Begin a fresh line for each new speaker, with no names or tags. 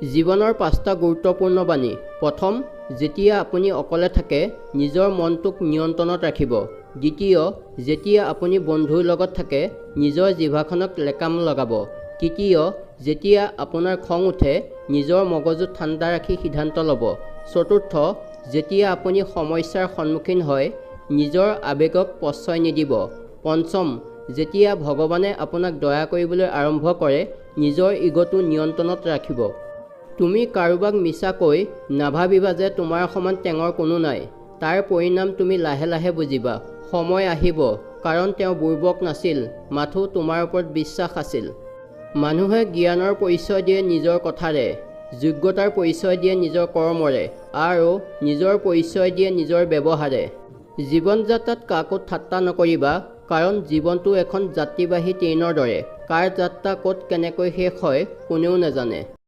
জীৱনৰ ৫টা গুৰুত্বপূৰ্ণ বাণী। প্ৰথম, যেতিয়া আপুনি অকলে থাকে নিজৰ মনটোক নিয়ন্ত্ৰণত ৰাখিব। দ্বিতীয়, যেতিয়া আপুনি বন্ধুৰ লগত থাকে নিজৰ জিভাখনক লেকাম লগাব। তৃতীয়, যেতিয়া আপোনাৰ খং উঠে নিজৰ মগজু ঠাণ্ডা ৰাখি সিদ্ধান্ত ল'ব। চতুৰ্থ, যেতিয়া আপুনি সমস্যাৰ সন্মুখীন হয় নিজৰ আৱেগক প্ৰশ্ৰয় নিদিব। পঞ্চম, যেতিয়া ভগৱানে আপোনাক দয়া কৰিবলৈ আৰম্ভ কৰে নিজৰ ইগ'টো নিয়ন্ত্ৰণত ৰাখিব। তুমি কাৰোবাক মিছাকৈ নাভাবিবা যে তোমাৰ সমান টেঙৰ কোনো নাই। তাৰ পৰিণাম তুমি লাহে লাহে বুজিবা। সময় আহিব, কাৰণ তেওঁ বুৰ্বক নাছিল, মাথো তোমাৰ ওপৰত বিশ্বাস আছিল। মানুহে জ্ঞানৰ পৰিচয় দিয়ে নিজৰ কথাৰে, যোগ্যতাৰ পৰিচয় দিয়ে নিজৰ কৰ্মৰে, আৰু নিজৰ পৰিচয় দিয়ে নিজৰ ব্যৱহাৰে। জীৱন যাত্ৰাত কাকো ঠাট্টা নকৰিবা, কাৰণ জীৱনটো এখন যাত্ৰীবাহী ট্ৰেইনৰ দৰে। কাৰ যাত্ৰা ক'ত কেনেকৈ শেষ হয় কোনেও নাজানে।